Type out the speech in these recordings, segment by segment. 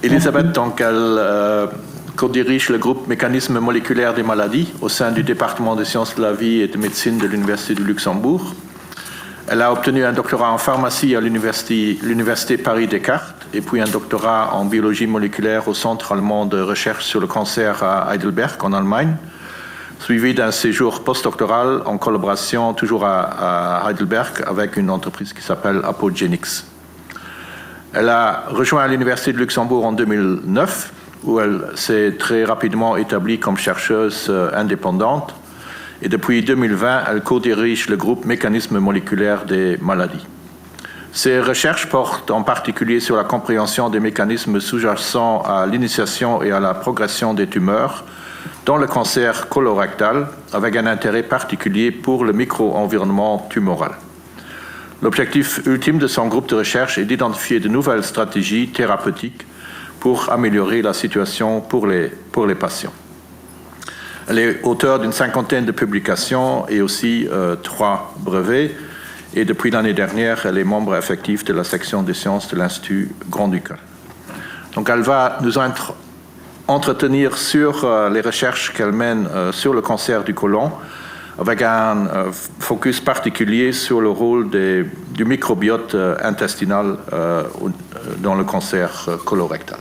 Elisabeth, donc, elle co-dirige le groupe Mécanismes moléculaires des maladies au sein du département des sciences de la vie et de médecine de l'Université du Luxembourg. Elle a obtenu un doctorat en pharmacie à l'Université Paris-Descartes et puis un doctorat en biologie moléculaire au Centre allemand de recherche sur le cancer à Heidelberg, en Allemagne, suivi d'un séjour postdoctoral en collaboration toujours à Heidelberg avec une entreprise qui s'appelle Apogenics. Elle a rejoint l'Université de Luxembourg en 2009, où elle s'est très rapidement établie comme chercheuse indépendante. Et depuis 2020, elle co-dirige le groupe Mécanismes moléculaires des maladies. Ses recherches portent en particulier sur la compréhension des mécanismes sous-jacents à l'initiation et à la progression des tumeurs dans le cancer colorectal, avec un intérêt particulier pour le micro-environnement tumoral. L'objectif ultime de son groupe de recherche est d'identifier de nouvelles stratégies thérapeutiques pour améliorer la situation pour les patients. Elle est auteure d'une 50aine de publications et aussi 3 brevets. Et depuis l'année dernière, elle est membre effectif de la section des sciences de l'Institut Grand-Ducal. Donc elle va nous entretenir sur les recherches qu'elle mène sur le cancer du côlon, avec un focus particulier sur le rôle du microbiote intestinal dans le cancer colorectal.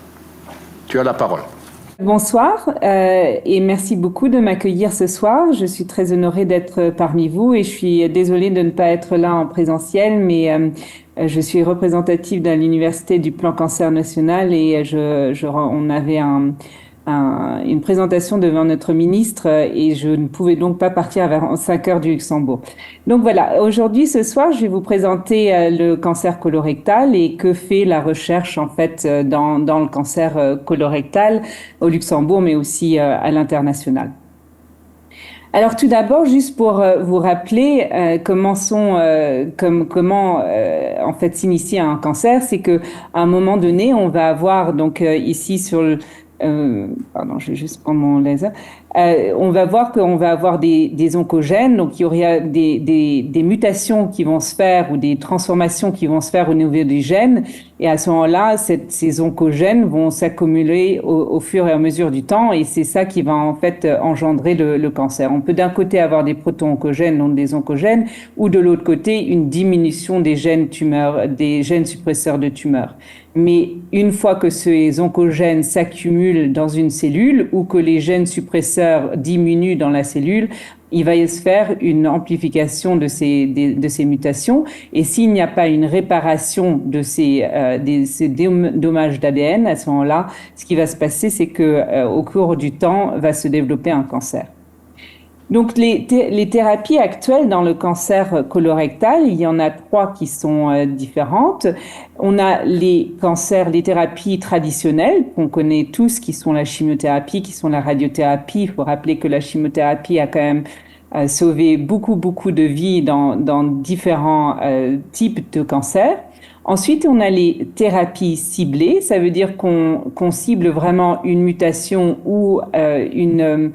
Tu as la parole. Bonsoir et merci beaucoup de m'accueillir ce soir. Je suis très honorée d'être parmi vous et je suis désolée de ne pas être là en présentiel, mais je suis représentative de l'Université du Plan Cancer National et on avait une présentation devant notre ministre et je ne pouvais donc pas partir vers 5 heures du Luxembourg. Donc voilà, aujourd'hui, ce soir, je vais vous présenter le cancer colorectal et que fait la recherche en fait dans le cancer colorectal au Luxembourg, mais aussi à l'international. Alors tout d'abord, juste pour vous rappeler comment en fait s'initier à un cancer, c'est que à un moment donné, on va avoir donc ici sur le pardon, je vais juste prendre mon laser. On va voir qu'on va avoir des oncogènes, donc il y aura des mutations qui vont se faire ou des transformations qui vont se faire au niveau des gènes. Et à ce moment-là, ces oncogènes vont s'accumuler au fur et à mesure du temps, et c'est ça qui va en fait engendrer le cancer. On peut d'un côté avoir des proto-oncogènes, donc des oncogènes, ou de l'autre côté une diminution des gènes tumeurs, des gènes suppresseurs de tumeurs. Mais une fois que ces oncogènes s'accumulent dans une cellule ou que les gènes suppresseurs diminuent dans la cellule, il va se faire une amplification de ces mutations. Et s'il n'y a pas une réparation de ces dommages d'ADN, à ce moment-là, ce qui va se passer, c'est que au cours du temps, va se développer un cancer. Donc les thérapies actuelles dans le cancer colorectal, il y en a 3 qui sont différentes. On a les thérapies traditionnelles qu'on connaît tous, qui sont la chimiothérapie, qui sont la radiothérapie. Il faut rappeler que la chimiothérapie a quand même sauvé beaucoup de vies dans différents types de cancers. Ensuite, on a les thérapies ciblées. Ça veut dire qu'on cible vraiment une mutation ou une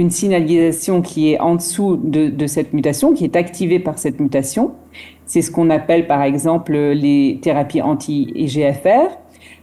signalisation qui est en dessous de cette mutation, qui est activée par cette mutation. C'est ce qu'on appelle par exemple les thérapies anti-EGFR.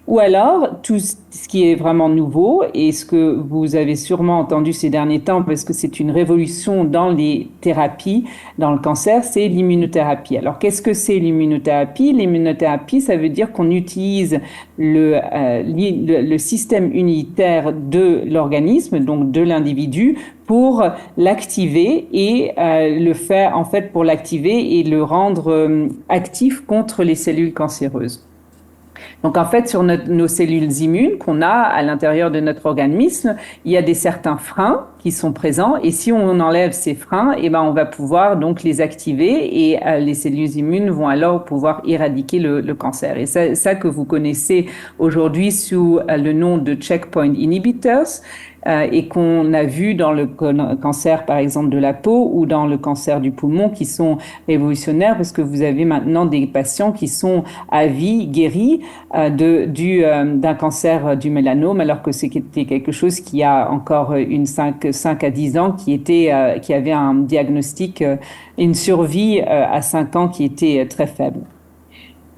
Ou alors, tout ce qui est vraiment nouveau et ce que vous avez sûrement entendu ces derniers temps, parce que c'est une révolution dans les thérapies, dans le cancer, c'est l'immunothérapie. Alors, qu'est-ce que c'est l'immunothérapie? L'immunothérapie, ça veut dire qu'on utilise le système immunitaire de l'organisme, donc de l'individu, pour l'activer et le faire, en fait, pour l'activer et le rendre actif contre les cellules cancéreuses. Donc en fait, sur nos cellules immunes qu'on a à l'intérieur de notre organisme, il y a certains freins qui sont présents. Et si on enlève ces freins, eh ben, on va pouvoir donc les activer et les cellules immunes vont alors pouvoir éradiquer le cancer. Et ça que vous connaissez aujourd'hui sous le nom de checkpoint inhibitors, et qu'on a vu dans le cancer, par exemple, de la peau ou dans le cancer du poumon qui sont révolutionnaires parce que vous avez maintenant des patients qui sont à vie guéris d'un cancer du mélanome alors que c'était quelque chose qui a encore 5 à 10 ans qui avait un diagnostic, une survie à 5 ans qui était très faible.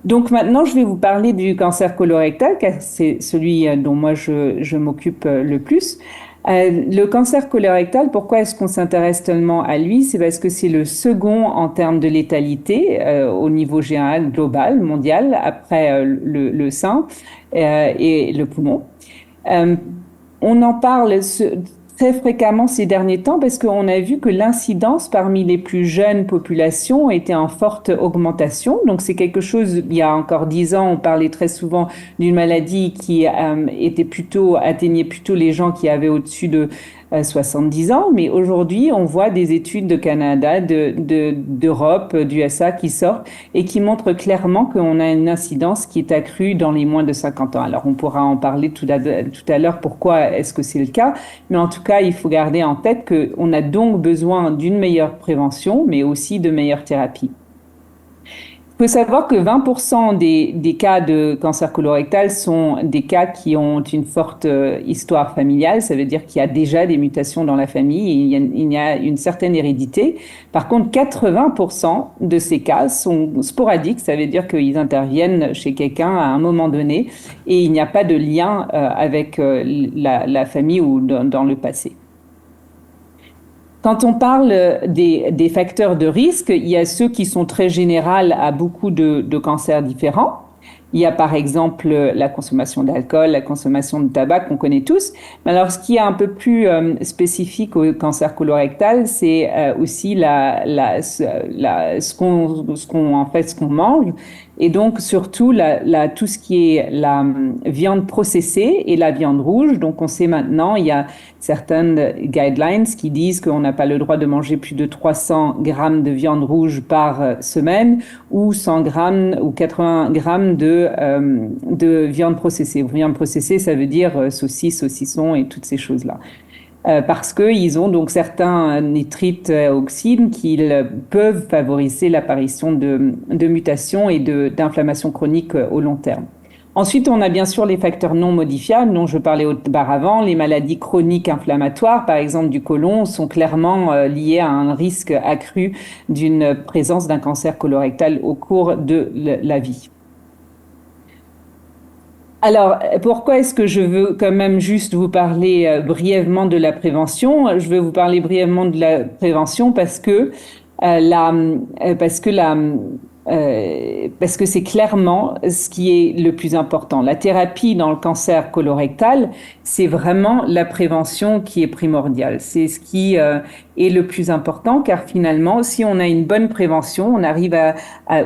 Donc maintenant, je vais vous parler du cancer colorectal, car c'est celui dont moi je m'occupe le plus. Le cancer colorectal, pourquoi est-ce qu'on s'intéresse tellement à lui? C'est parce que c'est le second en termes de létalité au niveau général, global, mondial, après le sein et le poumon. On en parle très fréquemment ces derniers temps parce qu'on a vu que l'incidence parmi les plus jeunes populations était en forte augmentation. Donc c'est quelque chose, il y a encore 10 ans, on parlait très souvent d'une maladie qui atteignait plutôt les gens qui avaient au-dessus de 70 ans, mais aujourd'hui, on voit des études de Canada, d'Europe, d'USA qui sortent et qui montrent clairement qu'on a une incidence qui est accrue dans les moins de 50 ans. Alors, on pourra en parler tout à l'heure pourquoi est-ce que c'est le cas, mais en tout cas, il faut garder en tête qu'on a donc besoin d'une meilleure prévention, mais aussi de meilleures thérapies. Il faut savoir que 20% des cas de cancer colorectal sont des cas qui ont une forte histoire familiale. Ça veut dire qu'il y a déjà des mutations dans la famille et il y a une certaine hérédité. Par contre, 80% de ces cas sont sporadiques. Ça veut dire qu'ils interviennent chez quelqu'un à un moment donné et il n'y a pas de lien avec la famille ou dans le passé. Quand on parle des facteurs de risque, il y a ceux qui sont très généraux à beaucoup de cancers différents. Il y a par exemple la consommation d'alcool, la consommation de tabac qu'on connaît tous. Mais alors, ce qui est un peu plus spécifique au cancer colorectal, c'est aussi ce qu'on mange. Et donc, surtout, tout ce qui est la viande processée et la viande rouge. Donc, on sait maintenant, il y a certaines guidelines qui disent qu'on n'a pas le droit de manger plus de 300 grammes de viande rouge par semaine ou 100 grammes ou 80 grammes de viande processée. Viande processée, ça veut dire saucisses, saucissons et toutes ces choses-là. Parce qu'ils ont donc certains nitrites oxydes qui peuvent favoriser l'apparition de mutations et d'inflammations chroniques au long terme. Ensuite, on a bien sûr les facteurs non modifiables dont je parlais auparavant. Les maladies chroniques inflammatoires, par exemple du côlon, sont clairement liées à un risque accru d'une présence d'un cancer colorectal au cours de la vie. Alors, pourquoi est-ce que je veux quand même juste vous parler brièvement de la prévention? Je veux vous parler brièvement de la prévention parce que c'est clairement ce qui est le plus important. La thérapie dans le cancer colorectal, c'est vraiment la prévention qui est primordiale. C'est ce qui est le plus important car finalement, si on a une bonne prévention, on arrive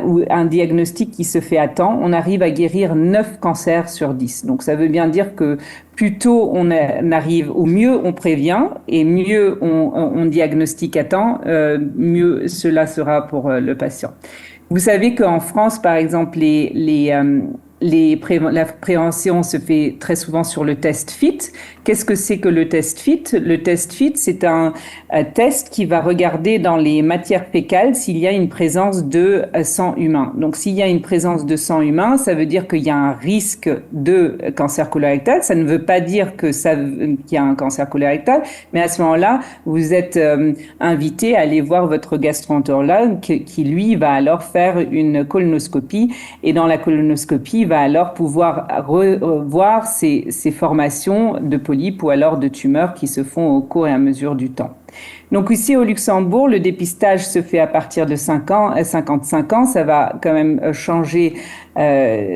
ou un diagnostic qui se fait à temps, on arrive à guérir 9 cancers sur 10. Donc ça veut bien dire que plus tôt on arrive, au mieux on prévient et mieux on diagnostique à temps, mieux cela sera pour le patient. Vous savez qu'en France, par exemple, la prévention se fait très souvent sur le test FIT. Qu'est-ce que c'est que le test FIT? Le test FIT, c'est un test qui va regarder dans les matières fécales s'il y a une présence de sang humain. Donc, s'il y a une présence de sang humain, ça veut dire qu'il y a un risque de cancer colorectal. Ça ne veut pas dire qu'il y a un cancer colorectal, mais à ce moment-là, vous êtes invité à aller voir votre gastro-entérologue qui, lui, va alors faire une colonoscopie. Et dans la colonoscopie, va alors pouvoir revoir ces formations de polypes ou alors de tumeurs qui se font au cours et à mesure du temps. Donc ici au Luxembourg, le dépistage se fait à partir de 55 ans. Ça va quand même changer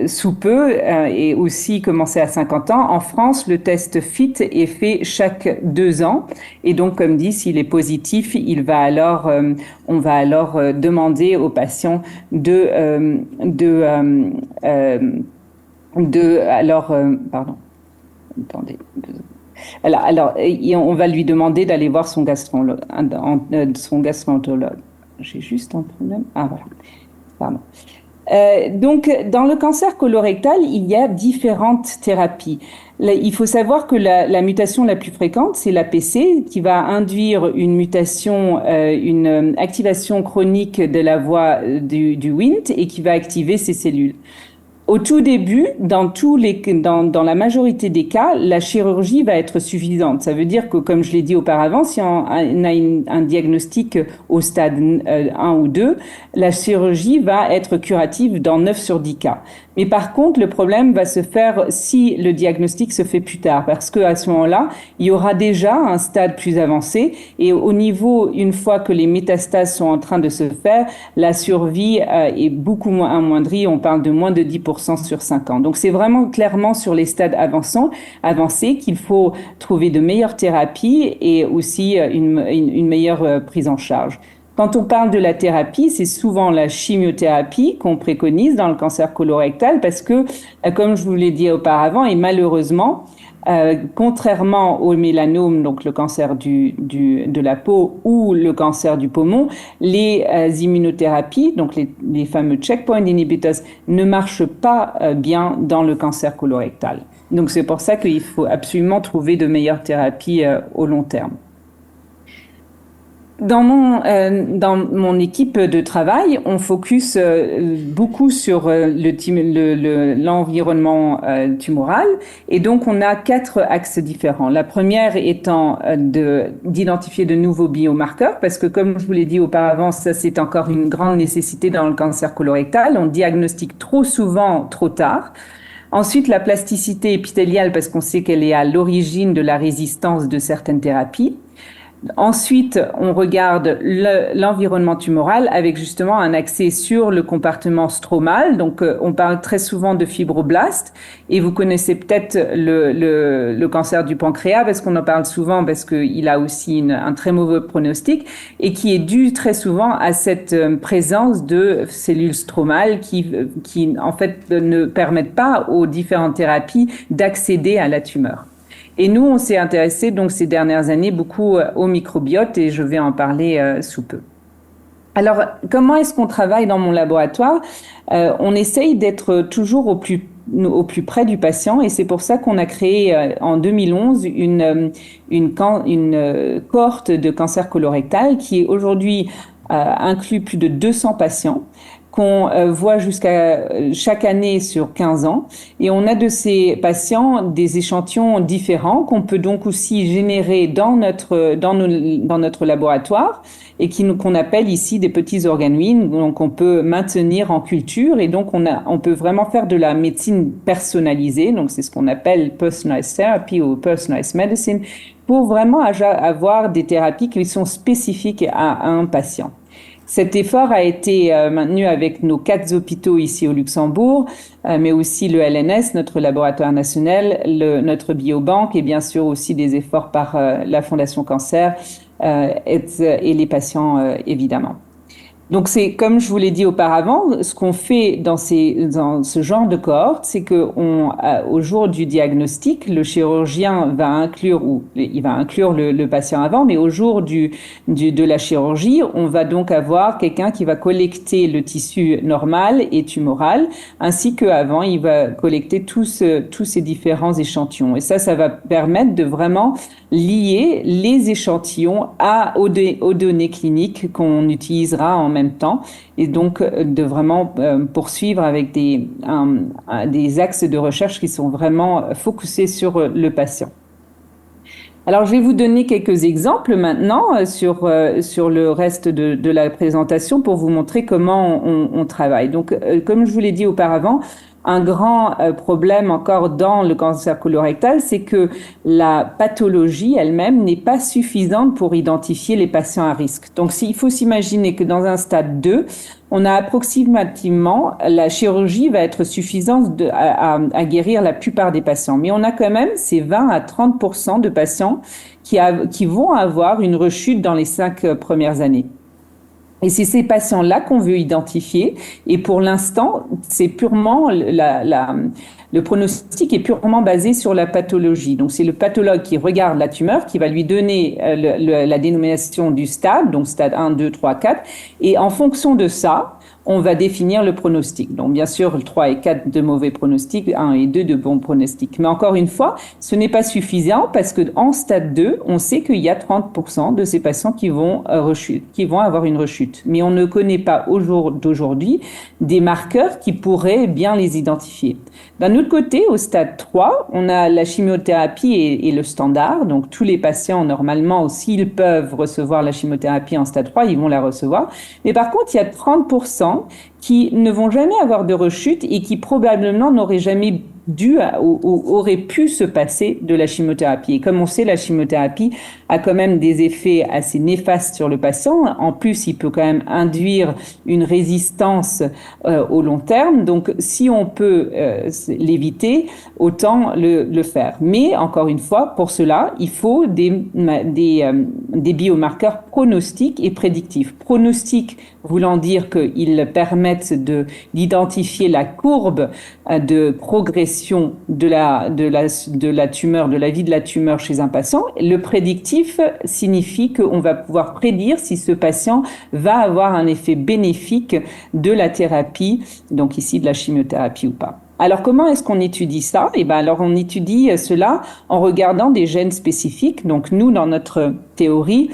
sous peu et aussi commencer à 50 ans. En France, le test FIT est fait chaque 2 ans. Et donc, comme dit, s'il est positif, on va alors demander aux patients On va lui demander d'aller voir son gastroentérologue. J'ai juste un problème. Ah, voilà. Pardon. Donc, dans le cancer colorectal, il y a différentes thérapies. Là, il faut savoir que la mutation la plus fréquente, c'est l'APC, qui va induire une mutation, une activation chronique de la voie du Wnt et qui va activer ces cellules. Au tout début, dans la majorité des cas, la chirurgie va être suffisante. Ça veut dire que, comme je l'ai dit auparavant, si on a un diagnostic au stade 1 ou 2, la chirurgie va être curative dans 9 sur 10 cas. Mais par contre, le problème va se faire si le diagnostic se fait plus tard, parce qu'à ce moment-là, il y aura déjà un stade plus avancé et au niveau, une fois que les métastases sont en train de se faire, la survie est beaucoup moins amoindrie. On parle de moins de 10% sur 5 ans. Donc, c'est vraiment clairement sur les stades avancés qu'il faut trouver de meilleures thérapies et aussi une meilleure prise en charge. Quand on parle de la thérapie, c'est souvent la chimiothérapie qu'on préconise dans le cancer colorectal parce que, comme je vous l'ai dit auparavant, et malheureusement, contrairement au mélanome, donc le cancer de la peau ou le cancer du poumon, les immunothérapies, donc les fameux checkpoint inhibitors, ne marchent pas bien dans le cancer colorectal. Donc c'est pour ça qu'il faut absolument trouver de meilleures thérapies au long terme. Dans mon équipe de travail, on focus beaucoup sur l'environnement tumoral et donc on a 4 axes différents. La première étant d'identifier de nouveaux biomarqueurs parce que comme je vous l'ai dit auparavant, ça c'est encore une grande nécessité dans le cancer colorectal. On diagnostique trop souvent, trop tard. Ensuite, la plasticité épithéliale parce qu'on sait qu'elle est à l'origine de la résistance de certaines thérapies. Ensuite, on regarde l'environnement tumoral avec justement un accès sur le compartiment stromal. Donc, on parle très souvent de fibroblastes et vous connaissez peut-être le cancer du pancréas parce qu'on en parle souvent parce qu'il a aussi un très mauvais pronostic et qui est dû très souvent à cette présence de cellules stromales qui en fait ne permettent pas aux différentes thérapies d'accéder à la tumeur. Et nous, on s'est intéressé donc ces dernières années beaucoup au microbiote et je vais en parler sous peu. Alors, comment est-ce qu'on travaille dans mon laboratoire ? On essaye d'être toujours au plus près du patient et c'est pour ça qu'on a créé en 2011 une cohorte de cancer colorectal qui aujourd'hui inclut plus de 200 patients qu'on voit jusqu'à chaque année sur 15 ans. Et on a de ces patients des échantillons différents qu'on peut donc aussi générer dans notre laboratoire et qu'on appelle ici des petits organoïdes, donc on peut maintenir en culture et donc on peut vraiment faire de la médecine personnalisée, donc c'est ce qu'on appelle personalized therapy ou personalized medicine, pour vraiment avoir des thérapies qui sont spécifiques à un patient. Cet effort a été maintenu avec nos 4 hôpitaux ici au Luxembourg, mais aussi le LNS, notre laboratoire national, notre biobanque et bien sûr aussi des efforts par la Fondation Cancer et les patients évidemment. Donc c'est comme je vous l'ai dit auparavant, ce qu'on fait dans ce genre de cohorte, c'est que au jour du diagnostic, le chirurgien va inclure le patient avant, mais au jour de la chirurgie, on va donc avoir quelqu'un qui va collecter le tissu normal et tumoral, ainsi qu'avant, il va collecter tous ces différents échantillons. Et ça va permettre de vraiment lier les échantillons aux données cliniques qu'on utilisera en même temps et donc de vraiment poursuivre avec des axes de recherche qui sont vraiment focusés sur le patient. Alors, je vais vous donner quelques exemples maintenant sur le reste de la présentation pour vous montrer comment on travaille. Donc, comme je vous l'ai dit auparavant, un grand problème encore dans le cancer colorectal, c'est que la pathologie elle-même n'est pas suffisante pour identifier les patients à risque. Donc, il faut s'imaginer que dans un stade 2, on a approximativement, la chirurgie va être suffisante à guérir la plupart des patients. Mais on a quand même ces 20 à 30% de patients qui vont avoir une rechute dans les 5 premières années. Et c'est ces patients-là qu'on veut identifier. Et pour l'instant, c'est purement Le pronostic est purement basé sur la pathologie. Donc, c'est le pathologue qui regarde la tumeur, qui va lui donner la dénomination du stade, donc stade 1, 2, 3, 4. Et en fonction de ça, on va définir le pronostic. Donc, bien sûr, le 3 et 4 de mauvais pronostics, 1 et 2 de bons pronostics. Mais encore une fois, ce n'est pas suffisant parce qu'en stade 2, on sait qu'il y a 30% de ces patients qui vont avoir une rechute. Mais on ne connaît pas au jour d'aujourd'hui des marqueurs qui pourraient bien les identifier. D'un autre côté, au stade 3, on a la chimiothérapie et le standard. Donc, tous les patients, normalement, s'ils peuvent recevoir la chimiothérapie en stade 3, ils vont la recevoir. Mais par contre, il y a 30% qui ne vont jamais avoir de rechute et qui probablement n'auraient jamais aurait pu se passer de la chimiothérapie. Et comme on sait, la chimiothérapie a quand même des effets assez néfastes sur le patient. En plus, il peut quand même induire une résistance au long terme. Donc, si on peut l'éviter, autant le faire. Mais, encore une fois, pour cela, il faut des biomarqueurs pronostiques et prédictifs. Pronostiques voulant dire qu'ils permettent d'identifier la courbe de progression de la tumeur, de la vie de la tumeur chez un patient. Le prédictif signifie qu'on va pouvoir prédire si ce patient va avoir un effet bénéfique de la thérapie, donc ici de la chimiothérapie ou pas. Alors, comment est-ce qu'on étudie ça? Alors, on étudie cela en regardant des gènes spécifiques. Donc, nous, dans notre théorie,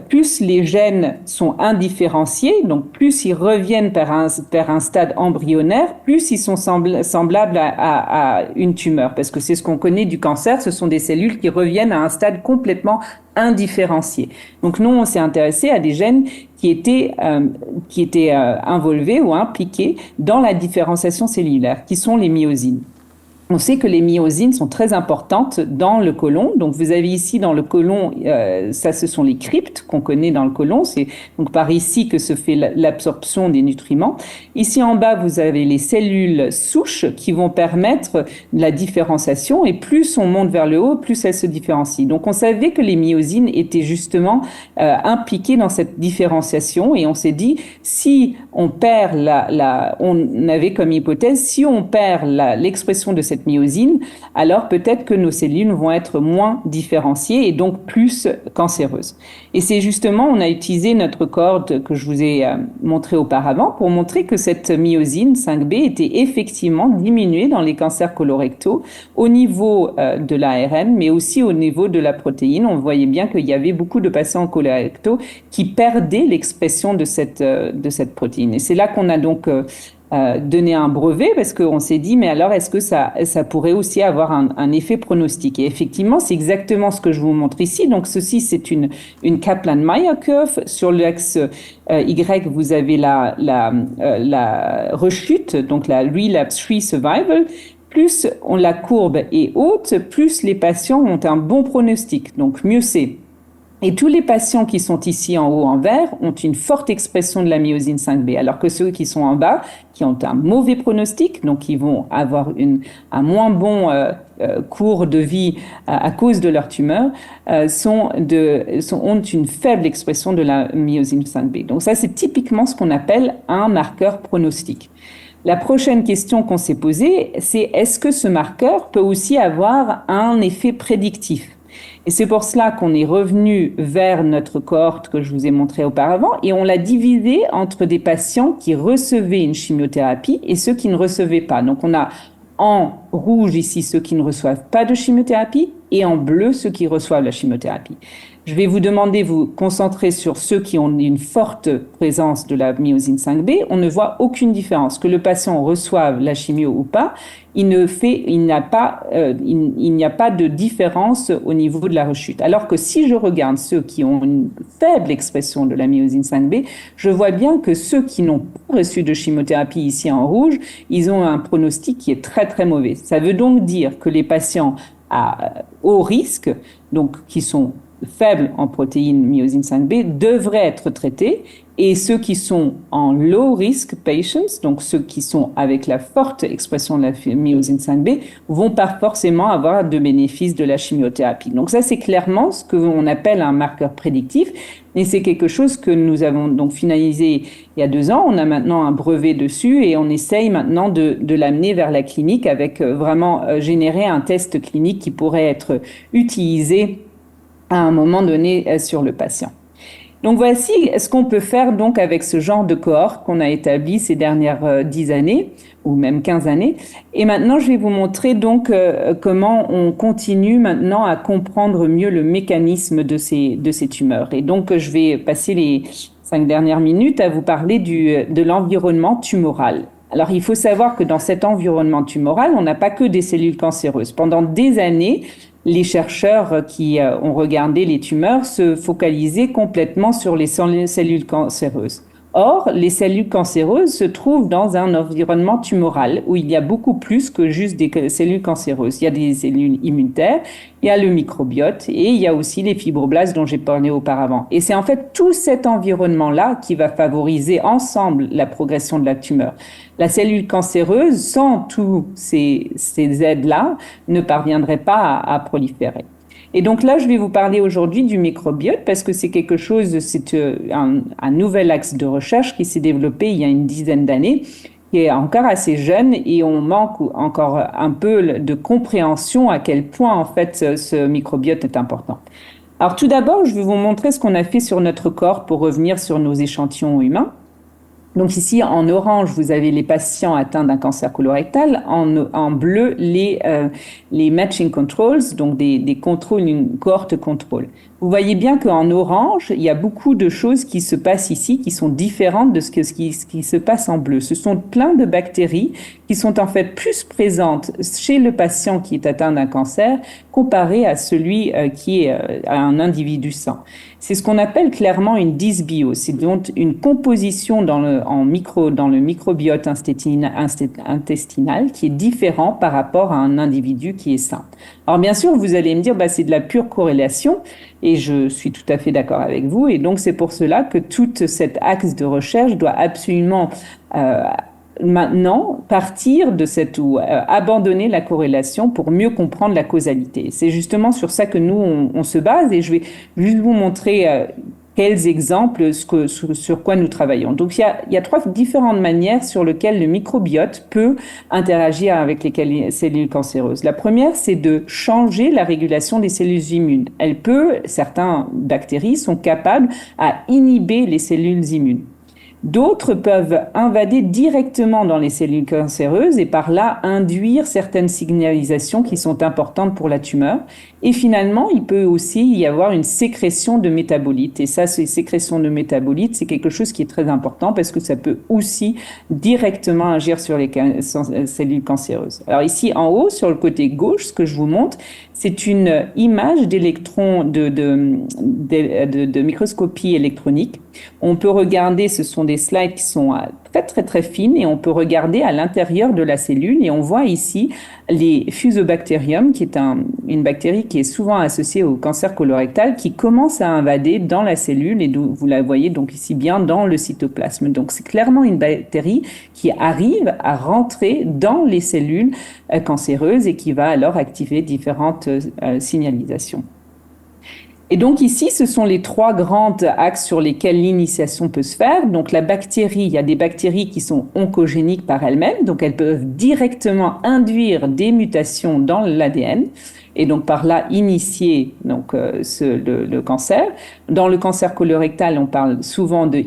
plus les gènes sont indifférenciés, donc plus ils reviennent vers un stade embryonnaire, plus ils sont semblables à une tumeur. Parce que c'est ce qu'on connaît du cancer, ce sont des cellules qui reviennent à un stade complètement indifférencié. Donc nous, on s'est intéressé à des gènes qui étaient involvés ou impliqués dans la différenciation cellulaire, qui sont les myosines. On sait que les myosines sont très importantes dans le côlon. Donc, vous avez ici dans le côlon, ça, ce sont les cryptes qu'on connaît dans le côlon. C'est donc par ici que se fait l'absorption des nutriments. Ici en bas, vous avez les cellules souches qui vont permettre la différenciation. Et plus on monte vers le haut, plus elles se différencient. Donc, on savait que les myosines étaient justement impliquées dans cette différenciation. Et on s'est dit, si on perd on avait comme hypothèse, si on perd l'expression de cette myosine, alors peut-être que nos cellules vont être moins différenciées et donc plus cancéreuses. Et c'est justement, on a utilisé notre cohorte que je vous ai montré auparavant pour montrer que cette myosine 5B était effectivement diminuée dans les cancers colorectaux au niveau de l'ARN, mais aussi au niveau de la protéine. On voyait bien qu'il y avait beaucoup de patients colorectaux qui perdaient l'expression de cette protéine. Et c'est là qu'on a donc donner un brevet parce qu'on s'est dit mais alors est-ce que ça pourrait aussi avoir un effet pronostic, et effectivement c'est exactement ce que je vous montre ici. Donc ceci c'est une Kaplan-Meier curve. Sur l'axe Y vous avez la rechute, donc la relapse-free survival. Plus la courbe est haute, plus les patients ont un bon pronostic, donc mieux c'est. Et tous les patients qui sont ici en haut en vert ont une forte expression de la myosine 5B, alors que ceux qui sont en bas, qui ont un mauvais pronostic, donc ils vont avoir un moins bon cours de vie à cause de leur tumeur, ont une faible expression de la myosine 5B. Donc ça, c'est typiquement ce qu'on appelle un marqueur pronostic. La prochaine question qu'on s'est posée, c'est est-ce que ce marqueur peut aussi avoir un effet prédictif? Et c'est pour cela qu'on est revenu vers notre cohorte que je vous ai montré auparavant et on l'a divisé entre des patients qui recevaient une chimiothérapie et ceux qui ne recevaient pas. Donc on a en rouge ici ceux qui ne reçoivent pas de chimiothérapie et en bleu ceux qui reçoivent la chimiothérapie. Je vais vous demander de vous concentrer sur ceux qui ont une forte présence de la myosine 5B. On ne voit aucune différence. Que le patient reçoive la chimio ou pas, il n'y a pas de différence au niveau de la rechute. Alors que si je regarde ceux qui ont une faible expression de la myosine 5B, je vois bien que ceux qui n'ont pas reçu de chimiothérapie ici en rouge, ils ont un pronostic qui est très très mauvais. Ça veut donc dire que les patients à haut risque, donc qui sont faibles en protéines myosine 5B, devraient être traités Et ceux qui sont en low risk patients, donc ceux qui sont avec la forte expression de la myosine 5B, vont pas forcément avoir de bénéfice de la chimiothérapie. Donc ça, c'est clairement ce qu'on appelle un marqueur prédictif. Et c'est quelque chose que nous avons donc finalisé il y a 2 ans. On a maintenant un brevet dessus et on essaye maintenant de l'amener vers la clinique avec vraiment générer un test clinique qui pourrait être utilisé à un moment donné sur le patient. Donc voici ce qu'on peut faire donc avec ce genre de cohorte qu'on a établi ces dernières 10 années ou même 15 années. Et maintenant, je vais vous montrer donc comment on continue maintenant à comprendre mieux le mécanisme de ces tumeurs. Et donc, je vais passer les 5 dernières minutes à vous parler de l'environnement tumoral. Alors, il faut savoir que dans cet environnement tumoral, on n'a pas que des cellules cancéreuses. Pendant des années, les chercheurs qui ont regardé les tumeurs se focalisaient complètement sur les cellules cancéreuses. Or, les cellules cancéreuses se trouvent dans un environnement tumoral où il y a beaucoup plus que juste des cellules cancéreuses. Il y a des cellules immunitaires, il y a le microbiote et il y a aussi les fibroblastes dont j'ai parlé auparavant. Et c'est en fait tout cet environnement-là qui va favoriser ensemble la progression de la tumeur. La cellule cancéreuse, sans tous ces aides-là, ne parviendrait pas à proliférer. Et donc là, je vais vous parler aujourd'hui du microbiote parce que c'est quelque chose, c'est un nouvel axe de recherche qui s'est développé il y a une dizaine d'années, qui est encore assez jeune et on manque encore un peu de compréhension à quel point en fait ce microbiote est important. Alors tout d'abord, je vais vous montrer ce qu'on a fait sur notre corps pour revenir sur nos échantillons humains. Donc ici, en orange, vous avez les patients atteints d'un cancer colorectal. En bleu, les matching controls, donc des contrôles, une cohorte contrôle. Vous voyez bien qu'en orange, il y a beaucoup de choses qui se passent ici qui sont différentes de ce qui se passe en bleu. Ce sont plein de bactéries qui sont en fait plus présentes chez le patient qui est atteint d'un cancer comparé à celui qui est un individu sain. C'est ce qu'on appelle clairement une dysbio. C'est donc une composition dans le microbiote intestinal qui est différent par rapport à un individu qui est sain. Alors bien sûr, vous allez me dire, c'est de la pure corrélation. Et je suis tout à fait d'accord avec vous. Et donc, c'est pour cela que toute cet axe de recherche doit absolument maintenant partir de abandonner la corrélation pour mieux comprendre la causalité. C'est justement sur ça que nous, on se base. Et je vais juste vous montrer quels exemples sur quoi nous travaillons. Donc, il y a 3 différentes manières sur lesquelles le microbiote peut interagir avec les cellules cancéreuses. La première, c'est de changer la régulation des cellules immunes. Certaines bactéries sont capables à inhiber les cellules immunes. D'autres peuvent invader directement dans les cellules cancéreuses et par là induire certaines signalisations qui sont importantes pour la tumeur. Et finalement, il peut aussi y avoir une sécrétion de métabolites. Et ça, ces sécrétions de métabolites, c'est quelque chose qui est très important parce que ça peut aussi directement agir sur les cellules cancéreuses. Alors ici, en haut, sur le côté gauche, ce que je vous montre, c'est une image d'électrons de microscopie électronique. On peut regarder, ce sont des slides qui sont très très très fines et on peut regarder à l'intérieur de la cellule et on voit ici les Fusobacterium, qui est une bactérie qui est souvent associée au cancer colorectal, qui commence à invader dans la cellule et vous la voyez donc ici bien dans le cytoplasme. Donc c'est clairement une bactérie qui arrive à rentrer dans les cellules cancéreuses et qui va alors activer différentes signalisations. Et donc ici, ce sont les 3 grands axes sur lesquels l'initiation peut se faire. Donc la bactérie, il y a des bactéries qui sont oncogéniques par elles-mêmes, donc elles peuvent directement induire des mutations dans l'ADN et donc par là initier le cancer. Dans le cancer colorectal, on parle souvent de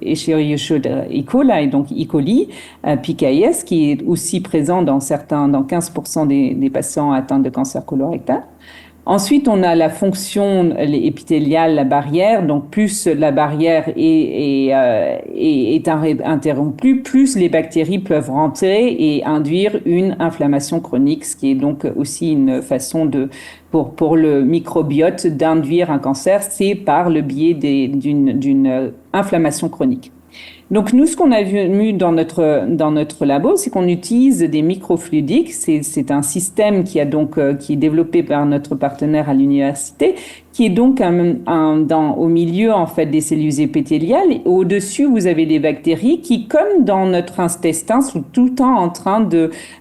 Escherichia coli, donc E. coli, PKS, qui est aussi présent dans 15% des patients atteints de cancer colorectal. Ensuite, on a la fonction épithéliale, la barrière. Donc, plus la barrière est interrompue, plus les bactéries peuvent rentrer et induire une inflammation chronique, ce qui est donc aussi une façon pour le microbiote d'induire un cancer, c'est par le biais d'une inflammation chronique. Donc nous, ce qu'on a vu dans notre labo, c'est qu'on utilise des microfluidiques. C'est un système qui est développé par notre partenaire à l'université, qui est donc au milieu en fait des cellules épithéliales. Et au-dessus, vous avez des bactéries qui, comme dans notre intestin, sont tout le temps en train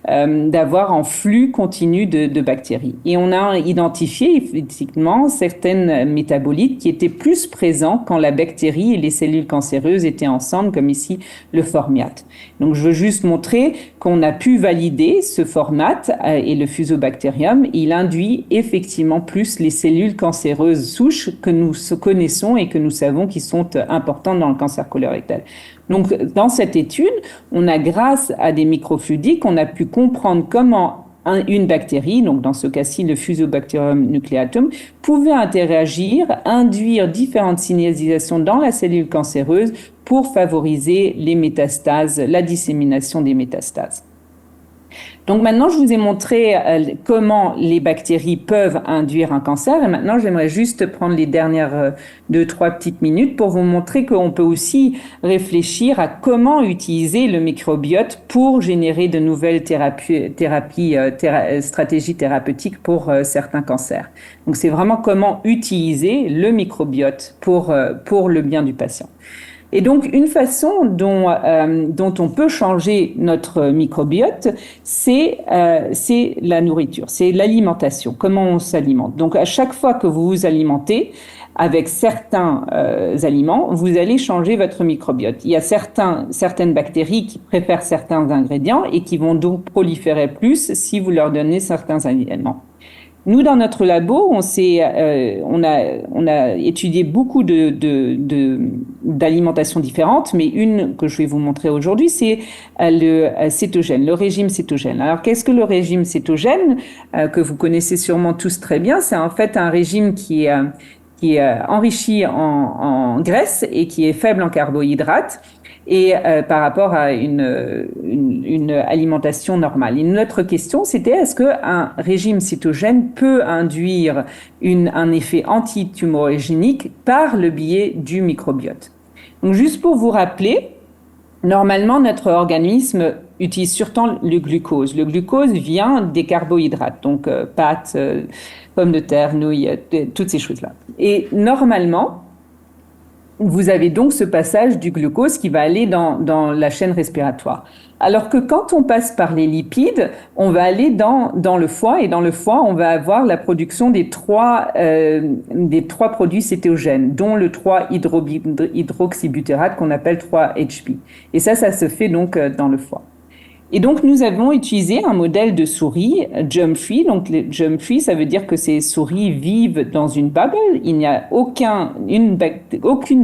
d'avoir un flux continu de bactéries. Et on a identifié effectivement certaines métabolites qui étaient plus présents quand la bactérie et les cellules cancéreuses étaient ensemble, comme ici le formiate. Donc je veux juste montrer qu'on a pu valider ce formate et le fusobacterium. Il induit effectivement plus les cellules cancéreuses souches que nous connaissons et que nous savons qui sont importantes dans le cancer colorectal. Donc dans cette étude, grâce à des microfluidiques, on a pu comprendre comment une bactérie, donc dans ce cas-ci le Fusobacterium nucleatum, pouvait interagir, induire différentes signalisations dans la cellule cancéreuse pour favoriser les métastases, la dissémination des métastases. Donc maintenant, je vous ai montré comment les bactéries peuvent induire un cancer. Et maintenant, j'aimerais juste prendre les dernières 2-3 petites minutes pour vous montrer qu'on peut aussi réfléchir à comment utiliser le microbiote pour générer de nouvelles stratégies thérapeutiques pour certains cancers. Donc c'est vraiment comment utiliser le microbiote pour le bien du patient. Et donc, une façon dont on peut changer notre microbiote, c'est la nourriture, c'est l'alimentation, comment on s'alimente. Donc, à chaque fois que vous vous alimentez avec certains aliments, vous allez changer votre microbiote. Il y a certaines bactéries qui préfèrent certains ingrédients et qui vont donc proliférer plus si vous leur donnez certains aliments. Nous, dans notre labo, on a étudié beaucoup d'alimentations différentes, mais une que je vais vous montrer aujourd'hui, c'est le cétogène, le régime cétogène. Alors, qu'est-ce que le régime cétogène, que vous connaissez sûrement tous très bien? C'est en fait un régime qui est enrichi en graisse et qui est faible en carbohydrates. Et par rapport à une alimentation normale. Et notre question, c'était est-ce qu'un régime cétogène peut induire un effet antitumorigénique par le biais du microbiote? Donc, juste pour vous rappeler, normalement, notre organisme utilise surtout le glucose. Le glucose vient des carbohydrates, donc pâtes, pommes de terre, nouilles, toutes ces choses-là. Et normalement, vous avez donc ce passage du glucose qui va aller dans la chaîne respiratoire. Alors que quand on passe par les lipides, on va aller dans le foie, et dans le foie, on va avoir la production des trois produits cétogènes, dont le 3-hydroxybutérate qu'on appelle 3-HB. Et ça se fait donc dans le foie. Et donc, nous avons utilisé un modèle de souris, Jump-free. Donc, Jump-free, ça veut dire que ces souris vivent dans une bubble. Il n'y a aucune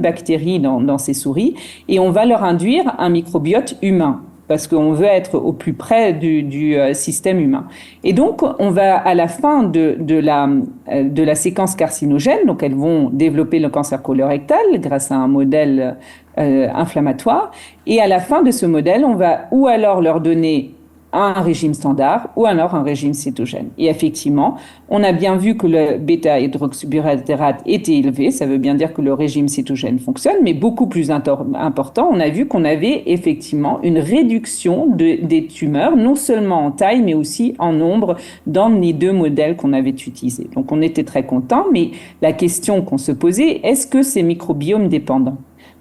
bactérie dans ces souris. Et on va leur induire un microbiote humain, parce qu'on veut être au plus près du système humain. Et donc, on va, à la fin de la séquence carcinogène, donc elles vont développer le cancer colorectal grâce à un modèle inflammatoire. Et à la fin de ce modèle, on va ou alors leur donner un régime standard ou alors un régime cétogène. Et effectivement, on a bien vu que le bêta-hydroxybutérate était élevé, ça veut bien dire que le régime cétogène fonctionne, mais beaucoup plus important, on a vu qu'on avait effectivement une réduction des tumeurs, non seulement en taille, mais aussi en nombre dans les deux modèles qu'on avait utilisés. Donc on était très contents, mais la question qu'on se posait, est-ce que c'est microbiome dépendant ?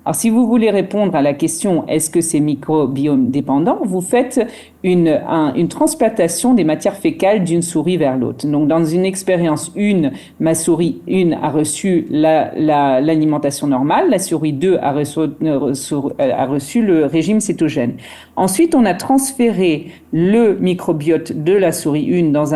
Alors, si vous voulez répondre à la question « est-ce que c'est microbiome dépendant ?», vous faites une transplantation des matières fécales d'une souris vers l'autre. Donc, dans une expérience 1, ma souris 1 a reçu l'alimentation normale, la souris 2 a reçu le régime cétogène. Ensuite, on a transféré le microbiote de la souris 1 dans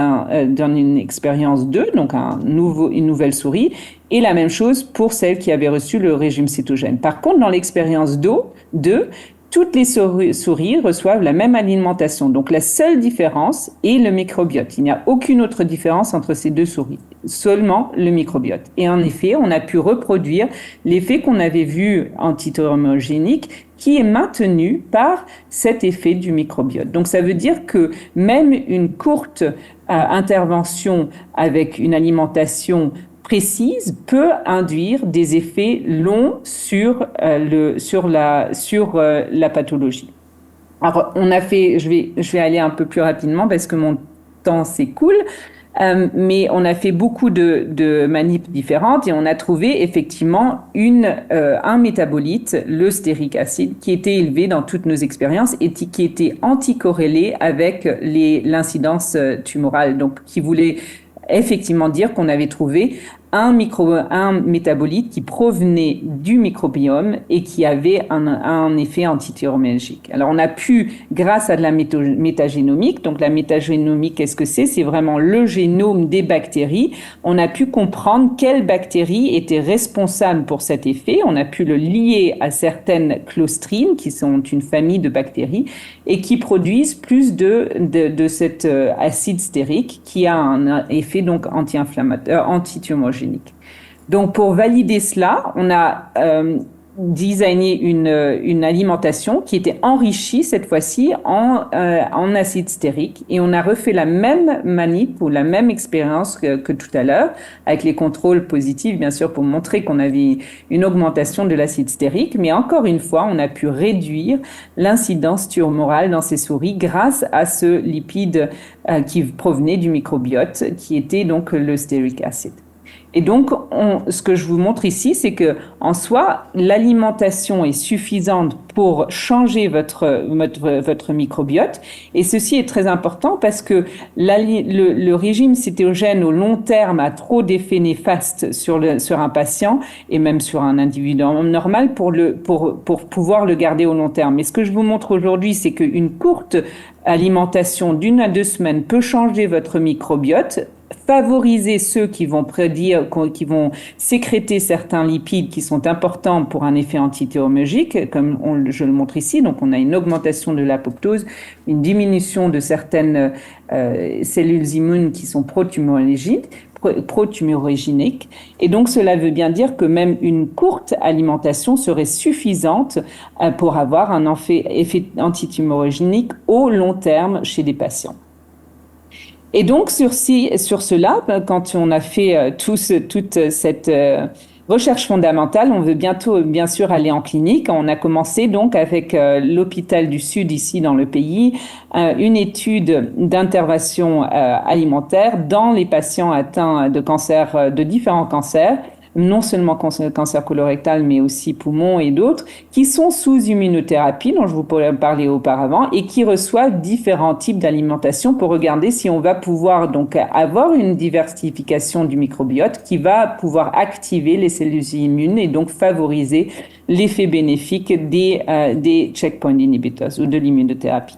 une expérience 2, donc une nouvelle souris, et la même chose pour celles qui avaient reçu le régime cétogène. Par contre, dans l'expérience 2, toutes les souris reçoivent la même alimentation. Donc, la seule différence est le microbiote. Il n'y a aucune autre différence entre ces deux souris, seulement le microbiote. Et en effet, on a pu reproduire l'effet qu'on avait vu antitumorigénique qui est maintenu par cet effet du microbiote. Donc, ça veut dire que même une courte intervention avec une alimentation précise peut induire des effets longs sur la pathologie. Alors, je vais aller un peu plus rapidement parce que mon temps s'écoule. Mais on a fait beaucoup de manips différentes et on a trouvé effectivement un métabolite, le stérique acide, qui était élevé dans toutes nos expériences et qui était anticorrélé avec l'incidence tumorale, donc qui voulait effectivement dire qu'on avait trouvé un métabolite qui provenait du microbiome et qui avait un effet antithyroménergique. Alors on a pu, grâce à de la métagénomique, donc la métagénomique, qu'est-ce que c'est ? C'est vraiment le génome des bactéries. On a pu comprendre quelles bactéries étaient responsables pour cet effet. On a pu le lier à certaines clostrines, qui sont une famille de bactéries, et qui produisent plus de cet acide stérique qui a un effet donc anti-inflammateur, antitumorigénique. Donc, pour valider cela, on a designé une alimentation qui était enrichie cette fois-ci en acide stérique, et on a refait la même manip ou la même expérience que tout à l'heure avec les contrôles positifs, bien sûr, pour montrer qu'on avait une augmentation de l'acide stérique, mais encore une fois, on a pu réduire l'incidence tumorale dans ces souris grâce à ce lipide qui provenait du microbiote, qui était donc le stérique acide. Et donc, ce que je vous montre ici, c'est que, en soi, l'alimentation est suffisante pour changer votre microbiote. Et ceci est très important parce que le régime cétogène au long terme a trop d'effets néfastes sur un patient et même sur un individu normal pour pouvoir le garder au long terme. Mais ce que je vous montre aujourd'hui, c'est qu'une courte alimentation d'1 à 2 semaines peut changer votre microbiote, favoriser ceux qui vont sécréter certains lipides qui sont importants pour un effet antithyroménergique, comme je le montre ici. Donc, on a une augmentation de l'apoptose, une diminution de certaines cellules immunes qui sont pro-tumorigéniques. Et donc, cela veut bien dire que même une courte alimentation serait suffisante pour avoir un effet antitumorigénique au long terme chez des patients. Et donc, sur cela, quand on a fait toute cette recherche fondamentale, on veut bientôt, bien sûr, aller en clinique. On a commencé donc avec l'hôpital du Sud, ici dans le pays, une étude d'intervention alimentaire dans les patients atteints de cancer, de différents cancers, non seulement cancer colorectal, mais aussi poumon et d'autres, qui sont sous immunothérapie, dont je vous pourrais parler auparavant, et qui reçoivent différents types d'alimentation pour regarder si on va pouvoir donc avoir une diversification du microbiote qui va pouvoir activer les cellules immunes et donc favoriser l'effet bénéfique des checkpoint inhibitors ou de l'immunothérapie.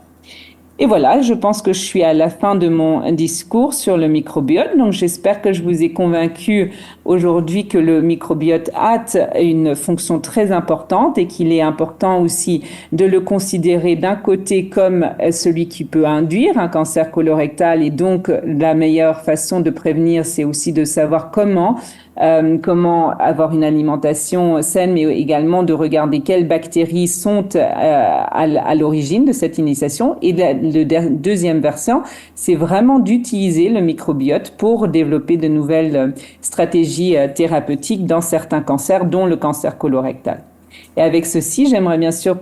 Et voilà, je pense que je suis à la fin de mon discours sur le microbiote. Donc, j'espère que je vous ai convaincu aujourd'hui que le microbiote a une fonction très importante et qu'il est important aussi de le considérer d'un côté comme celui qui peut induire un cancer colorectal. Et donc, la meilleure façon de prévenir, c'est aussi de savoir comment avoir une alimentation saine, mais également de regarder quelles bactéries sont à l'origine de cette initiation. Et le deuxième versant, c'est vraiment d'utiliser le microbiote pour développer de nouvelles stratégies thérapeutiques dans certains cancers, dont le cancer colorectal. Et avec ceci, j'aimerais bien sûr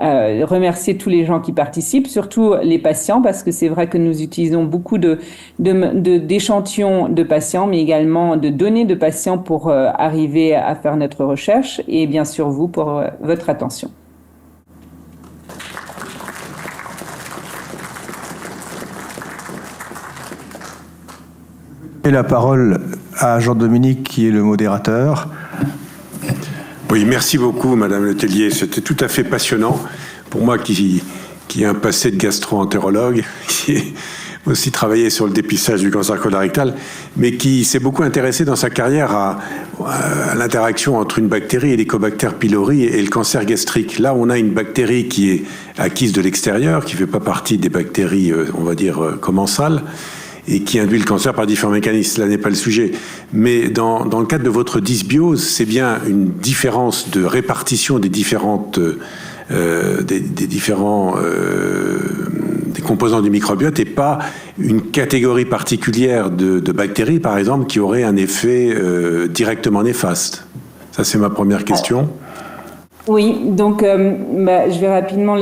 remercier tous les gens qui participent, surtout les patients, parce que c'est vrai que nous utilisons beaucoup d'échantillons de patients, mais également de données de patients pour arriver à faire notre recherche, et bien sûr vous pour votre attention. Et la parole à Jean-Dominique, qui est le modérateur. Oui, merci beaucoup, Madame Letellier. C'était tout à fait passionnant. Pour moi, qui ai un passé de gastro-entérologue, qui ai aussi travaillé sur le dépistage du cancer colorectal, mais qui s'est beaucoup intéressé dans sa carrière à l'interaction entre une bactérie, Helicobacter pylori, et le cancer gastrique. Là, on a une bactérie qui est acquise de l'extérieur, qui ne fait pas partie des bactéries, on va dire, commensales, et qui induit le cancer par différents mécanismes. Là n'est pas le sujet. Mais dans le cadre de votre dysbiose, c'est bien une différence de répartition des différents des composants du microbiote et pas une catégorie particulière de bactéries, par exemple, qui auraient un effet directement néfaste? Ça, c'est ma première question. Oui, donc je vais rapidement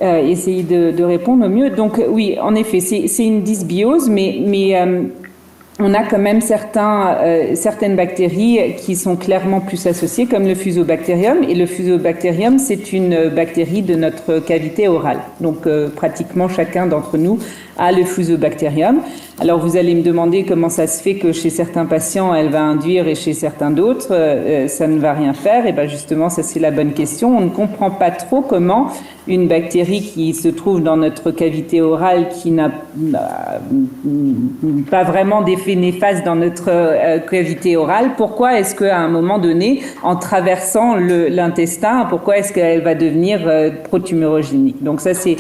essayer de répondre au mieux. Donc oui, en effet, c'est une dysbiose, mais on a quand même certaines bactéries qui sont clairement plus associées, comme le Fusobacterium. Et le Fusobacterium, c'est une bactérie de notre cavité orale. Donc, pratiquement chacun d'entre nous a le Fusobacterium. Alors, vous allez me demander comment ça se fait que chez certains patients, elle va induire et chez certains d'autres, ça ne va rien faire. Et bien, justement, ça, c'est la bonne question. On ne comprend pas trop comment une bactérie qui se trouve dans notre cavité orale, qui n'a pas vraiment d'effet néfaste dans notre cavité orale, pourquoi est-ce qu'à un moment donné, en traversant l'intestin, pourquoi est-ce qu'elle va devenir protumérogénique? Donc ça, c'est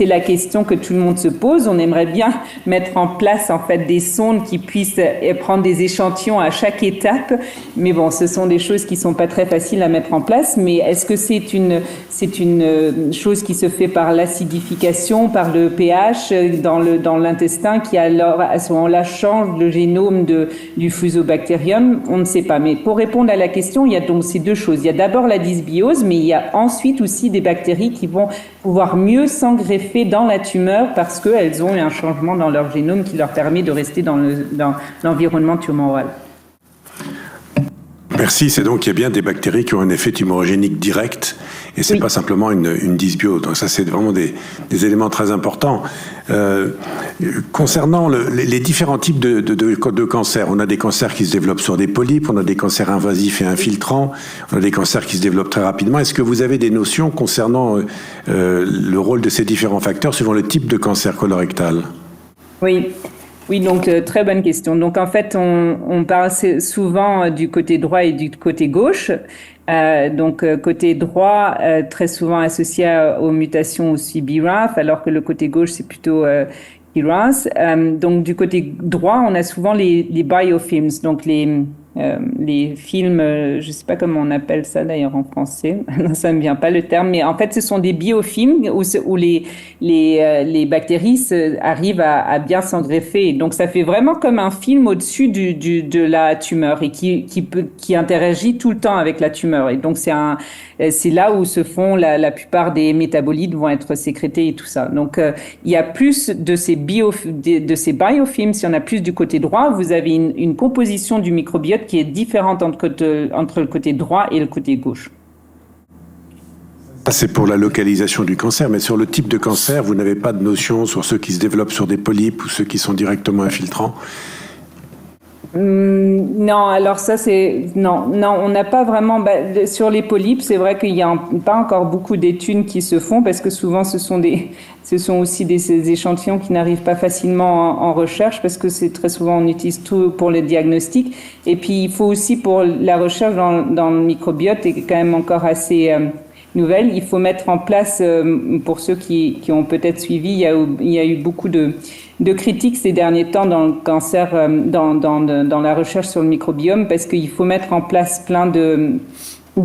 la question que tout le monde se pose. On aimerait bien mettre en place en fait des sondes qui puissent prendre des échantillons à chaque étape, mais bon, ce sont des choses qui sont pas très faciles à mettre en place. Mais est-ce que c'est une chose qui se fait par l'acidification, par le pH dans l'intestin, qui alors à ce moment-là change le génome du Fusobacterium? On ne sait pas. Mais pour répondre à la question, il y a donc ces deux choses. Il y a d'abord la dysbiose, mais il y a ensuite aussi des bactéries qui vont pouvoir mieux s'engreffer dans la tumeur parce qu'elles ont eu un changement dans leur génome qui leur permet de rester dans l'environnement tumoral. Merci. C'est donc qu'il y a bien des bactéries qui ont un effet tumorogénique direct et c'est pas simplement une dysbiose. Donc ça, c'est vraiment des éléments très importants. Concernant les différents types de cancers, on a des cancers qui se développent sur des polypes, on a des cancers invasifs et infiltrants, on a des cancers qui se développent très rapidement. Est-ce que vous avez des notions concernant le rôle de ces différents facteurs suivant le type de cancer colorectal? Oui, donc très bonne question. Donc en fait, on parle souvent du côté droit et du côté gauche. Donc côté droit, très souvent associé aux mutations aussi BRAF, alors que le côté gauche, c'est plutôt KRAS. Donc du côté droit, on a souvent les biofilms, donc les films, je sais pas comment on appelle ça d'ailleurs en français, ça me vient pas le terme, mais en fait ce sont des biofilms où les bactéries arrivent à bien s'engreffer. Donc ça fait vraiment comme un film au-dessus de la tumeur et qui interagit tout le temps avec la tumeur. Et donc c'est là où se font la plupart des métabolites vont être sécrétés et tout ça. Donc il y a plus de ces biofilms, il y en a plus du côté droit. Vous avez une composition du microbiote qui est différente entre le côté droit et le côté gauche. C'est pour la localisation du cancer, mais sur le type de cancer, vous n'avez pas de notion sur ceux qui se développent sur des polypes ou ceux qui sont directement infiltrants? Non, alors ça non, on n'a pas vraiment sur les polypes. C'est vrai qu'il n'y a pas encore beaucoup d'études qui se font parce que souvent ce sont aussi des échantillons qui n'arrivent pas facilement en recherche parce que c'est très souvent on utilise tout pour le diagnostic. Et puis il faut aussi pour la recherche dans le microbiote est quand même encore assez nouvelle. Il faut mettre en place, pour ceux qui ont peut-être suivi, il y a eu beaucoup de critiques ces derniers temps dans le cancer, dans la recherche sur le microbiome, parce qu'il faut mettre en place plein de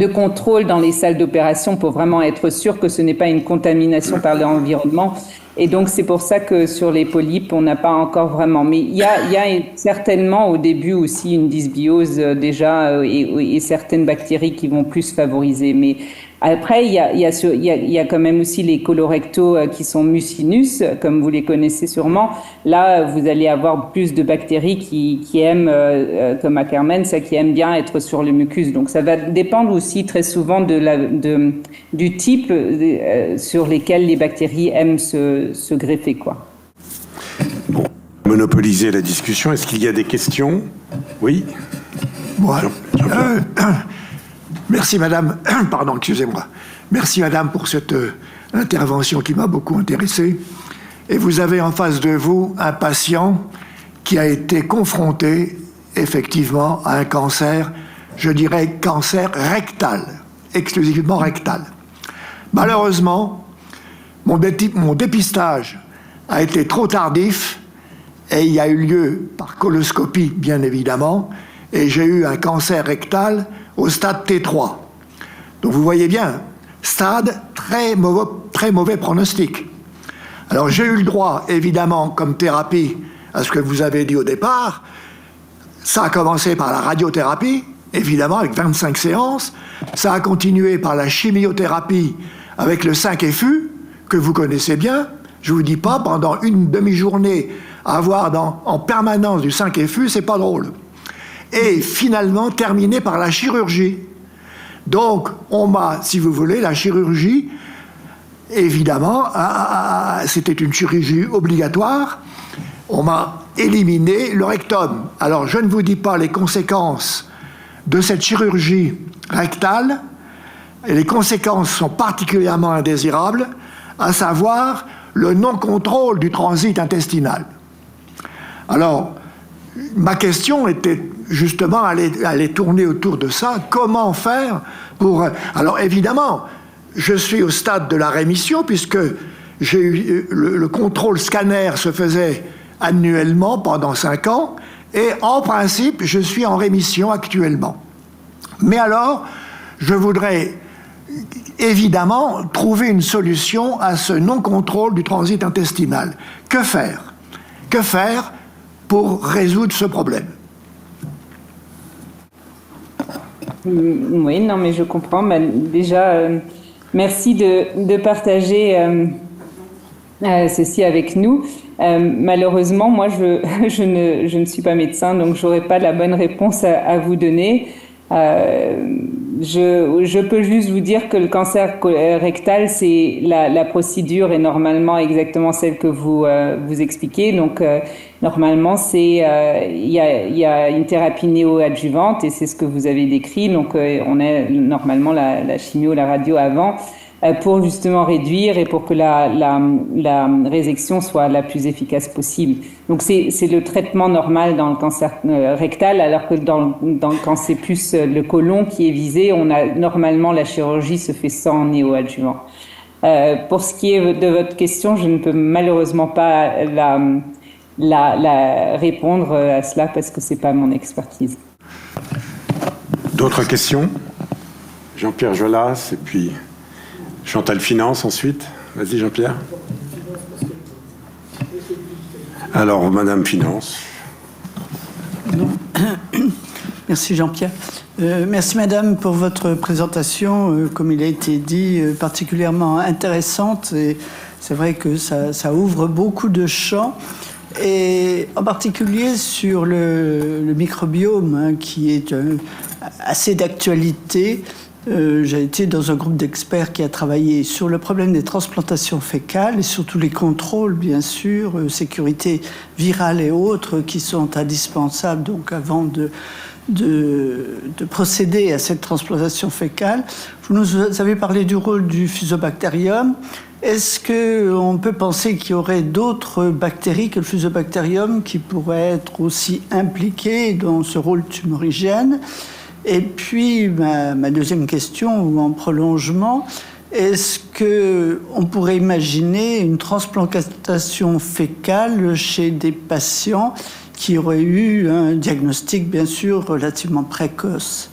contrôles dans les salles d'opération pour vraiment être sûr que ce n'est pas une contamination par l'environnement. Et donc, c'est pour ça que sur les polypes, on n'a pas encore vraiment. Mais il y a certainement au début aussi une dysbiose déjà et certaines bactéries qui vont plus favoriser. Mais après, il y a quand même aussi les colorectaux qui sont mucinus, comme vous les connaissez sûrement. Là, vous allez avoir plus de bactéries qui aiment, comme Akkermans, qui aiment bien être sur le mucus. Donc, ça va dépendre aussi très souvent du type sur lesquels les bactéries aiment se greffer, quoi. Bon, monopoliser la discussion. Est-ce qu'il y a des questions? Oui. Merci madame, pardon, excusez-moi. Merci madame pour cette intervention qui m'a beaucoup intéressé. Et vous avez en face de vous un patient qui a été confronté effectivement à un cancer, je dirais cancer rectal, exclusivement rectal. Malheureusement, mon dépistage a été trop tardif et il y a eu lieu par coloscopie bien évidemment et j'ai eu un cancer rectal au stade T3. Donc vous voyez bien, stade très mauvais pronostic. Alors j'ai eu le droit, évidemment, comme thérapie, à ce que vous avez dit au départ. Ça a commencé par la radiothérapie, évidemment, avec 25 séances. Ça a continué par la chimiothérapie avec le 5FU, que vous connaissez bien. Je ne vous dis pas, pendant une demi-journée, avoir en permanence du 5FU, c'est pas drôle. Et finalement, terminé par la chirurgie. Donc, on m'a, si vous voulez, la chirurgie, évidemment, c'était une chirurgie obligatoire. On m'a éliminé le rectum. Alors, je ne vous dis pas les conséquences de cette chirurgie rectale. Et les conséquences sont particulièrement indésirables, à savoir le non-contrôle du transit intestinal. Alors, ma question était justement aller tourner autour de ça. Comment faire pour... Alors, évidemment, je suis au stade de la rémission, puisque j'ai eu le contrôle scanner se faisait annuellement pendant 5 ans, et en principe, je suis en rémission actuellement. Mais alors, je voudrais évidemment trouver une solution à ce non-contrôle du transit intestinal. Que faire? Que faire pour résoudre ce problème? Oui, non, mais je comprends. Déjà, merci de partager ceci avec nous. Malheureusement, moi, je ne suis pas médecin, donc je n'aurai pas la bonne réponse à vous donner. Je peux juste vous dire que le cancer rectal, c'est la procédure est normalement exactement celle que vous expliquez. Donc normalement, c'est il y a une thérapie néoadjuvante et c'est ce que vous avez décrit. Donc on a normalement la chimio, la radio avant pour justement réduire et pour que la résection soit la plus efficace possible. Donc c'est le traitement normal dans le cancer rectal, alors que quand c'est plus le côlon qui est visé, on a normalement la chirurgie se fait sans néoadjuvant. Pour ce qui est de votre question, je ne peux malheureusement pas la répondre à cela parce que c'est pas mon expertise. D'autres questions? Jean-Pierre Jolas et puis Chantal Finance ensuite. Vas-y Jean-Pierre. Alors Madame Finance. Non. Merci Jean-Pierre. Merci Madame pour votre présentation, comme il a été dit, particulièrement intéressante. Et c'est vrai que ça ouvre beaucoup de champs. Et en particulier sur le microbiome, qui est assez d'actualité. J'ai été dans un groupe d'experts qui a travaillé sur le problème des transplantations fécales et sur tous les contrôles, bien sûr, sécurité virale et autres, qui sont indispensables donc avant de procéder à cette transplantation fécale. Vous nous avez parlé du rôle du Fusobacterium. Est-ce qu'on peut penser qu'il y aurait d'autres bactéries que le Fusobacterium qui pourraient être aussi impliquées dans ce rôle tumorigène? Et puis, ma deuxième question, ou en prolongement, est-ce qu'on pourrait imaginer une transplantation fécale chez des patients qui auraient eu un diagnostic, bien sûr, relativement précoce?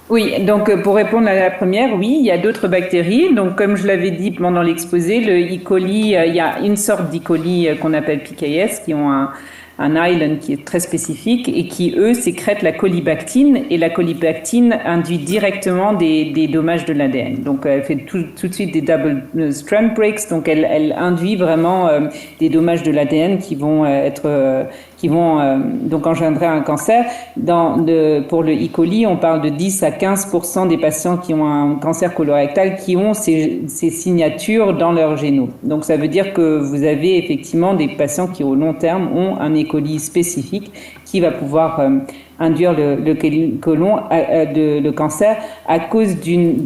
Oui, donc pour répondre à la première, oui, il y a d'autres bactéries. Donc comme je l'avais dit pendant l'exposé, le E. coli, il y a une sorte d'E. coli qu'on appelle PKS, qui ont un island qui est très spécifique et qui, eux, sécrètent la colibactine. Et la colibactine induit directement des dommages de l'ADN. Donc, elle fait tout de suite des double strand breaks. Donc, elle induit vraiment des dommages de l'ADN qui vont donc engendrer un cancer. Pour le E. coli, on parle de 10 à 15% des patients qui ont un cancer colorectal qui ont ces signatures dans leur génome. Donc, ça veut dire que vous avez effectivement des patients qui, au long terme, ont un E. coli spécifique qui va pouvoir induire le cancer à cause d'une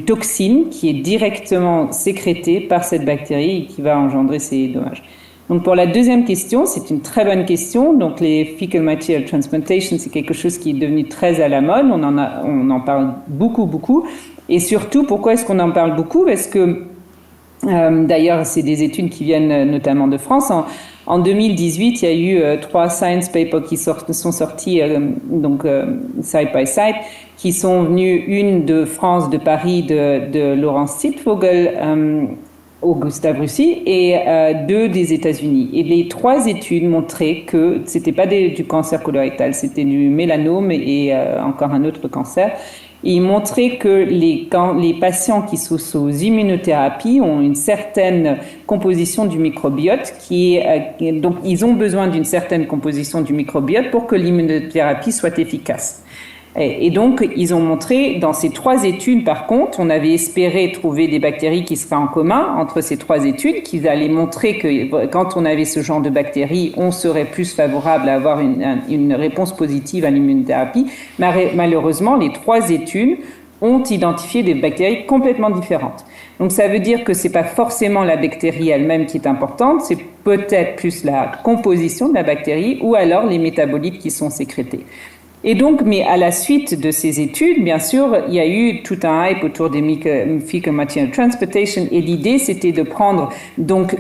toxine qui est directement sécrétée par cette bactérie et qui va engendrer ces dommages. Donc pour la deuxième question, c'est une très bonne question. Donc les fecal material transplantation, c'est quelque chose qui est devenu très à la mode. On en parle beaucoup. Et surtout, pourquoi est-ce qu'on en parle beaucoup? Parce que d'ailleurs, c'est des études qui viennent notamment de France. En 2018, il y a eu 3 science papers qui sont sortis side by side, qui sont venus, une de France, de Paris, de Laurence Zitvogel, au Gustave Roussy et 2 des États-Unis. Et les 3 études montraient que c'était pas du cancer colorectal, c'était du mélanome et encore un autre cancer. Et ils montraient que les patients qui sont sous immunothérapie ont une certaine composition du microbiote donc ils ont besoin d'une certaine composition du microbiote pour que l'immunothérapie soit efficace. Et donc, ils ont montré, dans ces 3 études, par contre, on avait espéré trouver des bactéries qui seraient en commun entre ces 3 études, qui allaient montrer que quand on avait ce genre de bactéries, on serait plus favorable à avoir une réponse positive à l'immunothérapie. Malheureusement, les 3 études ont identifié des bactéries complètement différentes. Donc, ça veut dire que c'est pas forcément la bactérie elle-même qui est importante, c'est peut-être plus la composition de la bactérie ou alors les métabolites qui sont sécrétés. Et donc, mais à la suite de ces études, bien sûr, il y a eu tout un hype autour des fecal material transportation, et l'idée, c'était de prendre donc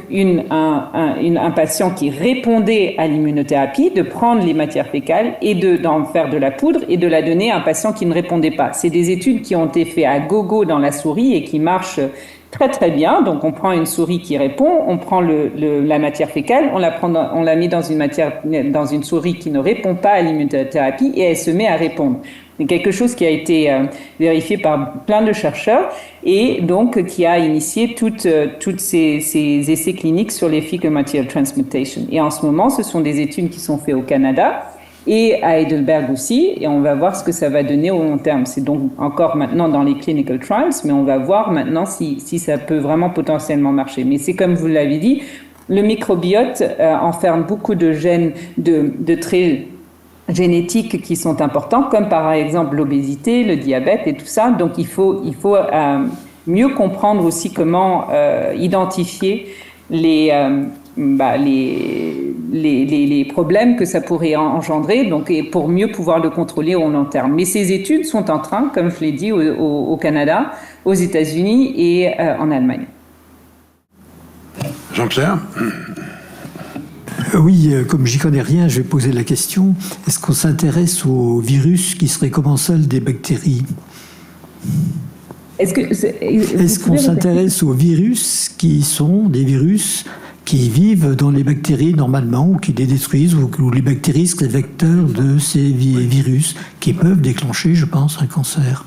un patient qui répondait à l'immunothérapie, de prendre les matières fécales et d'en faire de la poudre et de la donner à un patient qui ne répondait pas. C'est des études qui ont été faites à gogo dans la souris et qui marchent très très bien. Donc on prend une souris qui répond, on prend la matière fécale, on la met dans une souris qui ne répond pas à l'immunothérapie et elle se met à répondre. C'est quelque chose qui a été vérifié par plein de chercheurs et donc qui a initié toutes ces essais cliniques sur les fecal material transmutation. Et en ce moment, ce sont des études qui sont faites au Canada et à Heidelberg aussi, et on va voir ce que ça va donner au long terme. C'est donc encore maintenant dans les clinical trials, mais on va voir maintenant si ça peut vraiment potentiellement marcher. Mais c'est comme vous l'avez dit, le microbiote enferme beaucoup de gènes, de traits génétiques qui sont importants, comme par exemple l'obésité, le diabète et tout ça. Donc il faut mieux comprendre aussi comment identifier les problèmes que ça pourrait engendrer, donc, et pour mieux pouvoir le contrôler au long terme. Mais ces études sont en train, comme je l'ai dit, au Canada, aux États-Unis et en Allemagne. Jean-Pierre ? Oui, comme j'y connais rien, je vais poser la question. Est-ce qu'on s'intéresse aux virus qui seraient commensals des bactéries ? Est-ce qu'on s'intéresse aux virus qui sont des virus qui vivent dans les bactéries normalement ou qui les détruisent ou les bactéries sont les vecteurs de ces virus qui peuvent déclencher, je pense, un cancer?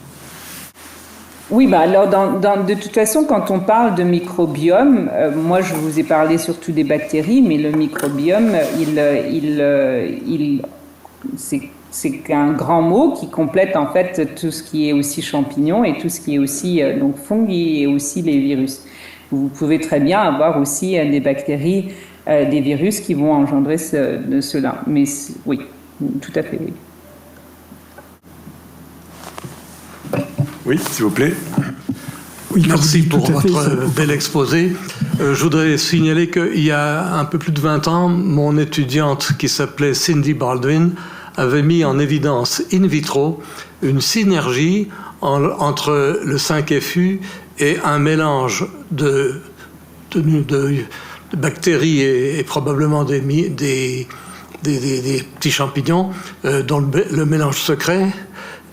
Oui, alors de toute façon, quand on parle de microbiome, moi je vous ai parlé surtout des bactéries, mais le microbiome, c'est un grand mot qui complète en fait tout ce qui est aussi champignons et tout ce qui est aussi donc fungi et aussi les virus. Vous pouvez très bien avoir aussi des bactéries, des virus qui vont engendrer cela. Mais oui, tout à fait, oui. Oui, s'il vous plaît. Oui, merci pour votre bel exposé. Je voudrais signaler qu'il y a un peu plus de 20 ans, mon étudiante qui s'appelait Cindy Baldwin avait mis en évidence in vitro une synergie entre le 5FU et un mélange de bactéries et probablement des petits champignons dont le mélange secret.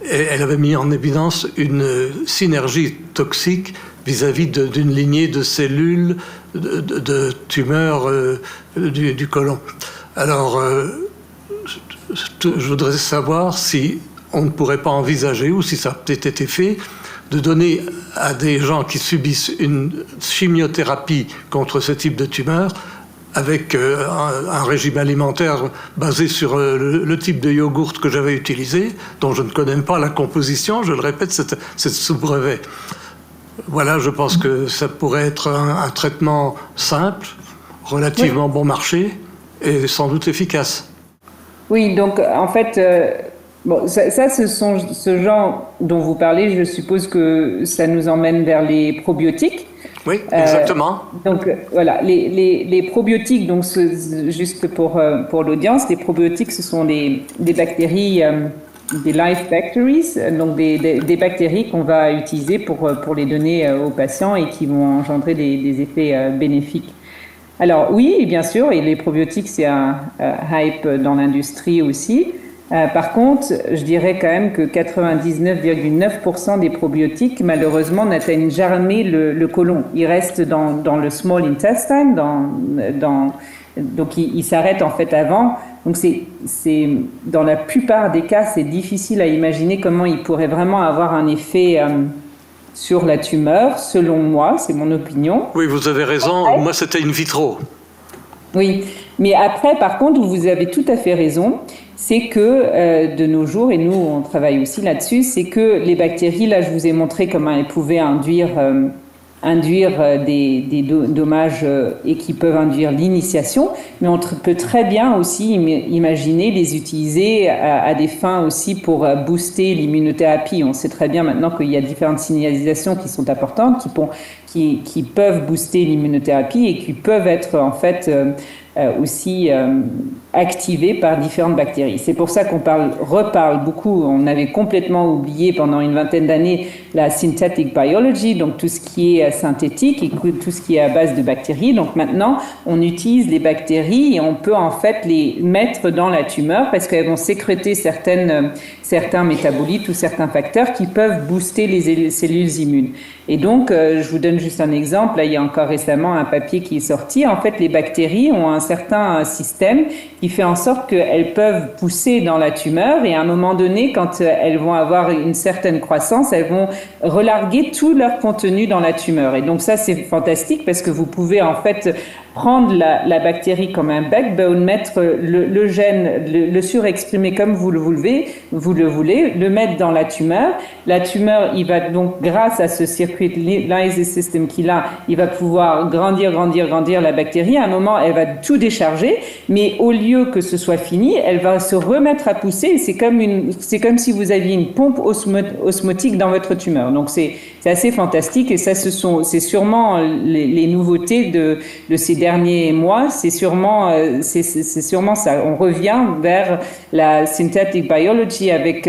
Et elle avait mis en évidence une synergie toxique vis-à-vis d'une lignée de cellules de tumeurs du côlon. Alors, je voudrais savoir si on ne pourrait pas envisager, ou si ça a peut-être été fait, de donner à des gens qui subissent une chimiothérapie contre ce type de tumeur, avec un régime alimentaire basé sur le type de yogourt que j'avais utilisé, dont je ne connais pas la composition, je le répète, c'est sous brevet. Voilà, je pense que ça pourrait être un traitement simple, relativement bon marché et sans doute efficace. Oui, donc en fait, ce genre dont vous parlez, je suppose que ça nous emmène vers les probiotiques. Oui, exactement. Donc voilà, les probiotiques, donc juste pour l'audience, les probiotiques, ce sont des bactéries, des life bacteries, donc des bactéries qu'on va utiliser pour les donner aux patients et qui vont engendrer des effets bénéfiques. Alors oui, bien sûr, et les probiotiques, c'est un hype dans l'industrie aussi. Par contre, je dirais quand même que 99,9% des probiotiques, malheureusement, n'atteignent jamais le côlon. Ils restent dans le small intestine, donc ils s'arrêtent en fait avant. Donc c'est dans la plupart des cas, c'est difficile à imaginer comment ils pourraient vraiment avoir un effet sur la tumeur, selon moi, c'est mon opinion. Oui, vous avez raison. Après, moi, c'était in vitro. Oui, mais après, par contre, vous avez tout à fait raison. C'est que de nos jours, et nous on travaille aussi là-dessus, c'est que les bactéries, là je vous ai montré comment elles pouvaient induire des dommages et qui peuvent induire l'initiation, mais on peut très bien aussi imaginer les utiliser à des fins aussi pour booster l'immunothérapie. On sait très bien maintenant qu'il y a différentes signalisations qui sont importantes, qui peuvent booster l'immunothérapie et qui peuvent être en fait aussi activés par différentes bactéries. C'est pour ça qu'on reparle beaucoup, on avait complètement oublié pendant une vingtaine d'années la synthetic biology, donc tout ce qui est synthétique et tout ce qui est à base de bactéries. Donc maintenant, on utilise les bactéries et on peut en fait les mettre dans la tumeur parce qu'elles vont sécréter certains métabolites ou certains facteurs qui peuvent booster les cellules immunes. Et donc, je vous donne juste un exemple. Là, il y a encore récemment un papier qui est sorti. En fait, les bactéries ont un certain système qui fait en sorte qu'elles peuvent pousser dans la tumeur et à un moment donné, quand elles vont avoir une certaine croissance, elles vont relarguer tout leur contenu dans la tumeur. Et donc ça, c'est fantastique parce que vous pouvez en fait prendre la bactérie comme un backbone, mettre le gène, le surexprimer comme vous le voulez, le mettre dans la tumeur. La tumeur, il va donc, grâce à ce circuit lysis system qu'il a, il va pouvoir grandir la bactérie. À un moment, elle va tout décharger, mais au lieu que ce soit fini, elle va se remettre à pousser. C'est comme si vous aviez une pompe osmotique dans votre tumeur. Donc c'est assez fantastique et ça, c'est sûrement les nouveautés de ces derniers mois, c'est sûrement ça. On revient vers la synthetic biology avec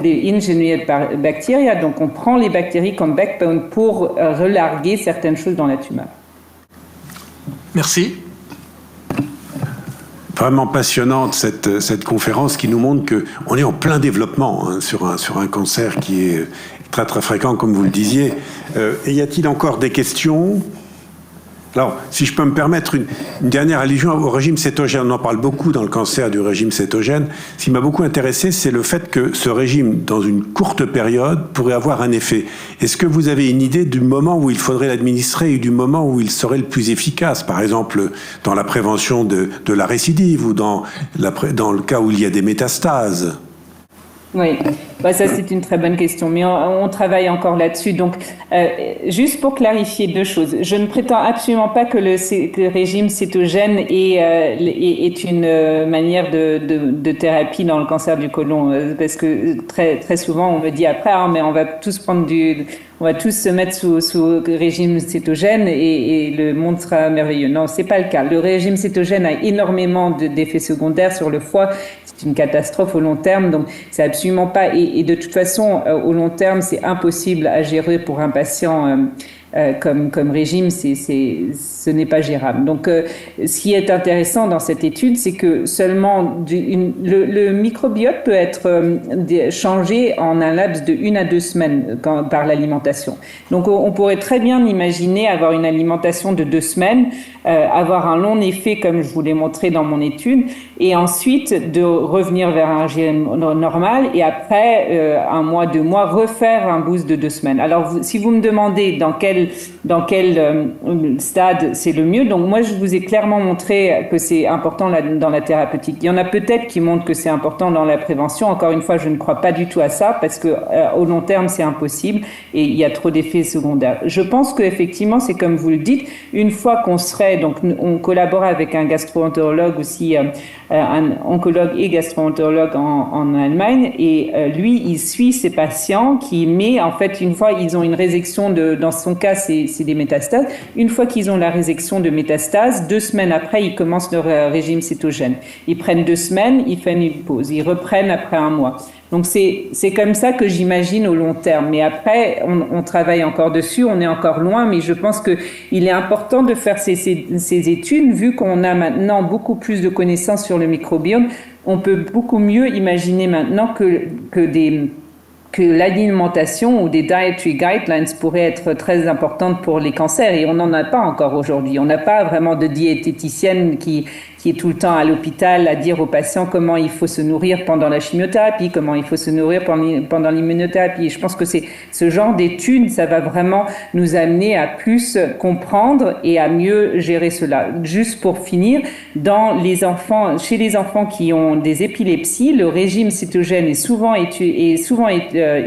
des engineered bacteria. Donc, on prend les bactéries comme backbone pour relarguer certaines choses dans la tumeur. Merci. Vraiment passionnante cette conférence qui nous montre qu'on est en plein développement sur un cancer qui est très très fréquent, comme vous le disiez. Et y a-t-il encore des questions ? Alors, si je peux me permettre une dernière allusion au régime cétogène, on en parle beaucoup dans le cancer du régime cétogène. Ce qui m'a beaucoup intéressé, c'est le fait que ce régime, dans une courte période, pourrait avoir un effet. Est-ce que vous avez une idée du moment où il faudrait l'administrer et du moment où il serait le plus efficace? Par exemple, dans la prévention de la récidive ou dans le cas où il y a des métastases? Oui, ça c'est une très bonne question, mais on travaille encore là-dessus. Donc, juste pour clarifier deux choses, je ne prétends absolument pas que le régime cétogène est une manière de thérapie dans le cancer du côlon, parce que très très souvent on me dit après, mais on va tous se mettre sous régime cétogène et le monde sera merveilleux. Non, c'est pas le cas. Le régime cétogène a énormément d'effets secondaires sur le foie. C'est une catastrophe au long terme, donc c'est absolument pas. Et de toute façon, au long terme, c'est impossible à gérer pour un patient comme régime, ce n'est pas gérable. Donc, ce qui est intéressant dans cette étude, c'est que seulement le microbiote peut être changé en un laps de 1 à 2 semaines par l'alimentation. Donc, on pourrait très bien imaginer avoir une alimentation de 2 semaines, avoir un long effet comme je vous l'ai montré dans mon étude, et ensuite de revenir vers un régime normal, et après 1 mois, 2 mois, refaire un boost de 2 semaines. Alors, si vous me demandez dans quel stade c'est le mieux, donc moi je vous ai clairement montré que c'est important dans la thérapeutique. Il y en a peut-être qui montrent que c'est important dans la prévention. Encore une fois, je ne crois pas du tout à ça parce que au long terme c'est impossible et il y a trop d'effets secondaires. Je pense qu'effectivement c'est comme vous le dites, une fois qu'on serait, donc on collabore avec un gastro-entérologue aussi, un oncologue et gastro-entérologue en Allemagne, et lui il suit ses patients qui met en fait, une fois ils ont une résection dans son cas cas, c'est des métastases. Une fois qu'ils ont la résection de métastases, 2 semaines après, ils commencent leur régime cétogène. Ils prennent 2 semaines, ils font une pause. Ils reprennent après 1 mois. Donc, c'est comme ça que j'imagine au long terme. Mais après, on travaille encore dessus, on est encore loin, mais je pense qu'il est important de faire ces études, vu qu'on a maintenant beaucoup plus de connaissances sur le microbiome. On peut beaucoup mieux imaginer maintenant que l'alimentation ou des dietary guidelines pourraient être très importantes pour les cancers, et on n'en a pas encore aujourd'hui. On n'a pas vraiment de diététicienne qui est tout le temps à l'hôpital à dire aux patients comment il faut se nourrir pendant la chimiothérapie, comment il faut se nourrir pendant l'immunothérapie. Je pense que c'est ce genre d'études, ça va vraiment nous amener à plus comprendre et à mieux gérer cela. Juste pour finir, chez les enfants qui ont des épilepsies, le régime cétogène est souvent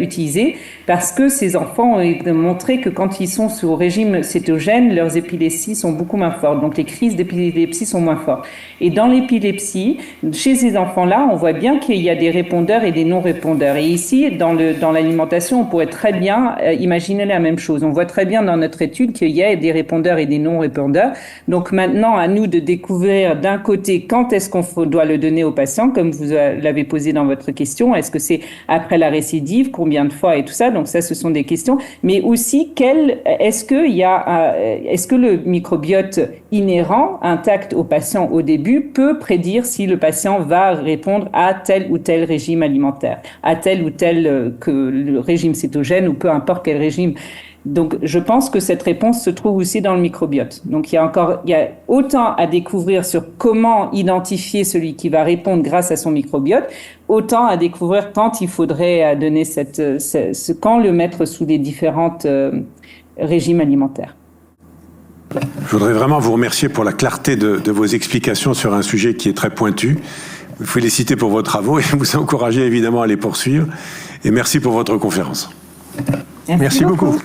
utilisé parce que ces enfants ont montré que quand ils sont sous régime cétogène, leurs épilepsies sont beaucoup moins fortes. Donc les crises d'épilepsie sont moins fortes. Et dans l'épilepsie, chez ces enfants-là, on voit bien qu'il y a des répondeurs et des non-répondeurs. Et ici, dans l'alimentation, on pourrait très bien imaginer la même chose. On voit très bien dans notre étude qu'il y a des répondeurs et des non-répondeurs. Donc maintenant, à nous de découvrir d'un côté quand est-ce qu'on doit le donner aux patients, comme vous l'avez posé dans votre question. Est-ce que c'est après la récidive, combien de fois et tout ça. Donc ça, ce sont des questions. Mais aussi, est-ce que le microbiote inhérent, intact au patient au début, peut prédire si le patient va répondre à tel ou tel régime alimentaire, à tel ou tel que le régime cétogène, ou peu importe quel régime. Donc, je pense que cette réponse se trouve aussi dans le microbiote. Donc, il y a autant à découvrir sur comment identifier celui qui va répondre grâce à son microbiote, autant à découvrir quand il faudrait donner quand le mettre sous les différents régimes alimentaires. Je voudrais vraiment vous remercier pour la clarté de vos explications sur un sujet qui est très pointu. Vous féliciter pour vos travaux et vous encourager évidemment à les poursuivre. Et merci pour votre conférence. Merci beaucoup.